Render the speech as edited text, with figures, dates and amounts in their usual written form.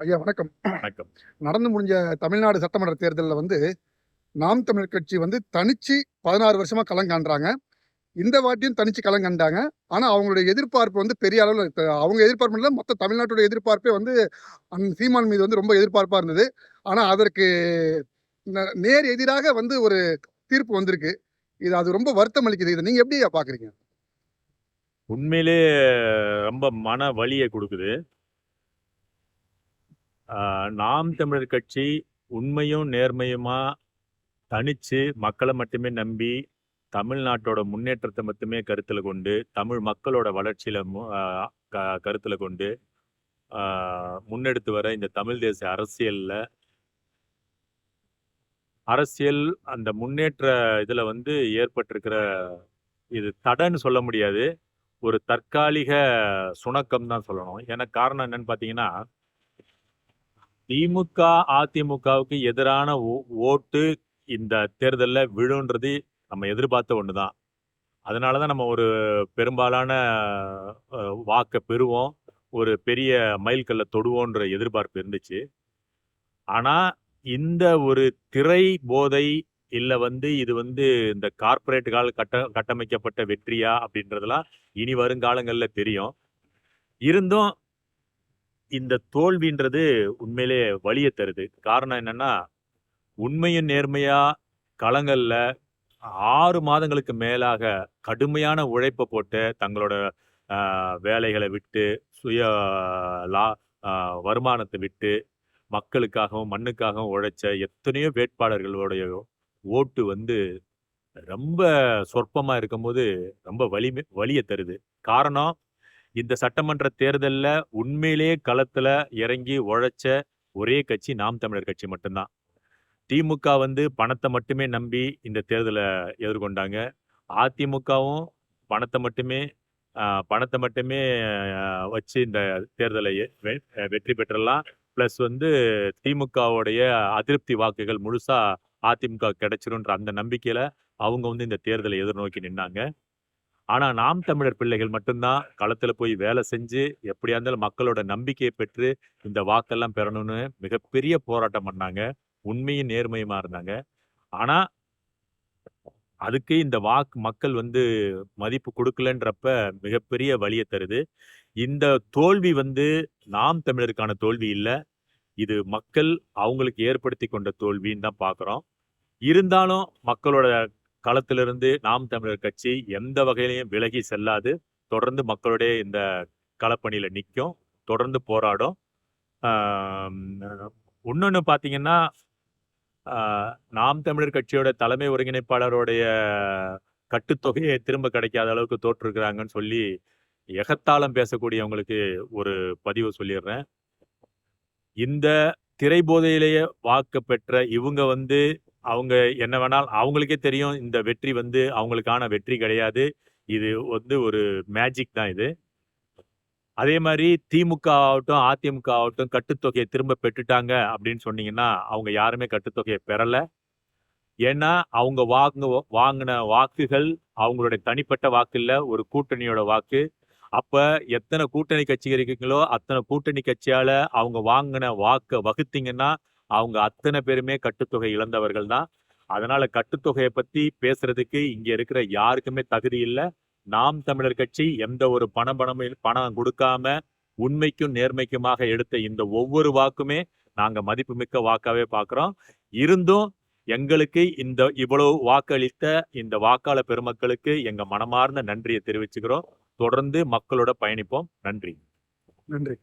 ஐயா வணக்கம். வணக்கம். நடந்து முடிஞ்ச தமிழ்நாடு சட்டமன்ற தேர்தல்ல நாம் தமிழர் கட்சி தனிச்சு 16 வருஷமா களம் காண்றாங்க. இந்த வாட்டியும் தனிச்சு களம் கண்டாங்க. ஆனா அவங்களுடைய எதிர்பார்ப்பு பெரிய அளவுல அவங்க எதிர்பார்ப்பு இல்ல, மொத்த தமிழ்நாட்டோட எதிர்பார்ப்பே சீமான் மீது ரொம்ப எதிர்பார்ப்பா இருந்தது. ஆனா அதற்கு நேர் எதிராக ஒரு தீர்ப்பு வந்திருக்கு. அது ரொம்ப வருத்தம் அளிக்குது. இத நீங்க எப்படி பார்க்குறீங்க? உண்மையிலே ரொம்ப மன வலிய குடுக்குது. நாம் தமிழர் கட்சி உண்மையும், நேர்மையுமா தனிச்சு மக்கள மட்டுமே நம்பி, தமிழ்நாட்டோட முன்னேற்றத்த மட்டுமே கருத்துல கொண்டு, தமிழ் மக்களோட வளர்ச்சியில மு அ க கருத்துல கொண்டு, அ முன்னெடுத்து வர இந்த தமிழ் தேச அரசியல் அந்த முன்னேற்ற இதுல ஏற்பட்டிருக்கிற இது தடன்னு சொல்ல முடியாது. ஒரு தற்காலிக சுணக்கம் தான் சொல்லணும். ஏன்னா காரணம் என்னன்னு பார்த்தீங்கன்னா, திமுக, அதிமுகவுக்கு எதிரான ஓட்டு இந்த தேர்தல்ல விழுன்றது நம்ம எதிர்பார்த்த ஒண்ணுதான். அதனால தான் நம்ம ஒரு பெரும்பாலான அ வாக்க பெறுவோம். ஒரு பெரிய மைல்கல்ல தொடுவோன்ற எதிர்பார்ப்பு இருந்துச்சு. ஆனா, இந்த ஒரு திரை போதை இல்ல இது இந்த கார்ப்பரேட்டுகளால் கட்டமைக்கப்பட்ட வெற்றியா அப்படின்றதெல்லாம் இனி வருங்காலங்கள்ல தெரியும். இருந்தும் இந்த தோல்வின்றது உண்மையிலே வலிய தருது. காரணம் என்னன்னா, உண்மையும் நேர்மையா களங்கள்ல 6 மாதங்களுக்கு மேலாக கடுமையான உழைப்ப போட்டு தங்களோட அ வேலைகள விட்டு, சுய லா அ வருமானத்த விட்டு, மக்களுக்காகவும், மண்ணுக்காகவும் உழைச்ச எத்தனையோ வேட்பாளர்களுடைய ஓட்டு ரொம்ப சொற்பமா இருக்கும்போது, ரொம்ப வலிய தருது. காரணம், இந்த சட்டமன்ற தேர்தல்ல உண்மையிலேயே களத்துல இறங்கி உழைச்ச ஒரே கட்சி நாம் தமிழர் கட்சி மட்டும் தான். திமுக பணத்த மட்டுமே நம்பி இந்த தேர்தல எதிர்கொண்டாங்க. அதிமுகவும் பணத்த மட்டுமே பணத்த மட்டுமே வச்சு இந்த தேர்தலை வெற்றி பெற்றலாம். பிளஸ் திமுகவுடைய அதிருப்தி வாக்குகள் முழுசா அதிமுக கிடைச்சிரும்ன்ற அந்த நம்பிக்கையில அவங்க இந்த தேர்தலை எதிர்நோக்கி நின்னாங்க. ஆனா நாம் தமிழர் பிள்ளைகள் மட்டும்தான் களத்துல போய் வேலை செஞ்சு எப்படியா இருந்தாலும் மக்களோட நம்பிக்கையை பெற்று இந்த வாக்கெல்லாம் பெறணும்னு மிகப்பெரிய போராட்டம் பண்ணாங்க. உண்மையும் நேர்மையுமா இருந்தாங்க. ஆனா அதுக்கு இந்த மக்கள் மதிப்பு குடுக்கலன்றப்ப மிகப்பெரிய வலிய தருது. இந்த தோல்வி நாம் தமிழருக்கான தோல்வி இல்ல. இது மக்கள் அவங்களுக்கு ஏற்படுத்திக் கொண்ட தோல்வின்னு தான் பார்க்குறோம். இருந்தாலும் மக்களோட களத்திலிருந்து நாம் தமிழர் கட்சி எந்த வகையிலயும் விலகி செல்லாது. தொடர்ந்து மக்களுடைய இந்த களப்பணியில நிக்கும். தொடர்ந்து போராடும். ஆம், இன்னொன்னு பார்த்தீங்கன்னா, ஆ நாம் தமிழர் கட்சியோட தலைமை ஒருங்கிணைப்பாளருடைய கட்டுத்தொகையே திரும்ப கிடைக்காத அளவுக்கு தோற்றிருக்கிறாங்கன்னு சொல்லி, எகத்தாளம் பேசக்கூடியவங்களுக்கு ஒரு பதிவு சொல்லிடுறேன். இந்த திரை போதையிலேயே வாக்கு பெற்ற இவுங்க அவங்க என்ன வேணாலும் அவங்களுக்கே தெரியும் இந்த வெற்றி அவங்களுக்கான வெற்றி கிடையாது. இது ஒரு மேஜிக் தான் இது. அதே மாரி திமுக ஆகட்டும், அதிமுக ஆகட்டும் கட்டுத்தொகைய திரும்ப பெற்றுட்டாங்க அப்படின்னு சொன்னீங்கன்னா, அவங்க யாருமே கட்டுத்தொகைய பெறல. ஏன்னா, அவங்க வாங்குன வாக்குகள் அவங்களுடைய தனிப்பட்ட வாக்கு இல்ல, ஒரு கூட்டணியோட வாக்கு. அப்ப எத்தன கூட்டணி கட்சிகள் இருக்கீங்களோ, அத்தன கூட்டணி கட்சியால அவங்க வாங்குன வாக்க வகுத்தீங்கன்னா, அவங்க அத்தன பேருமே கட்டுத்தொகை இழந்தவர்கள் தான். அதனால கட்டுத்தொகைய பத்தி பேசுறதுக்கு இங்க இருக்கிற யாருக்குமே தகுதி இல்ல. நாம் தமிழர் கட்சி எந்த ஒரு பணம் குடுக்காம, உண்மைக்கும் நேர்மைக்குமாக எடுத்த இந்த ஒவ்வொரு வாக்குமே நாங்க மதிப்புமிக்க வாக்காவே பார்க்கிறோம். இருந்தும் எங்களுக்கு இவ்வளவு வாக்களித்த இந்த வாக்காளர் பெருமக்களுக்கு எங்க மனமார்ந்த நன்றியை தெரிவிச்சுக்கிறோம். தொடர்ந்து மக்களோட பயணிப்போம். நன்றி. நன்றி.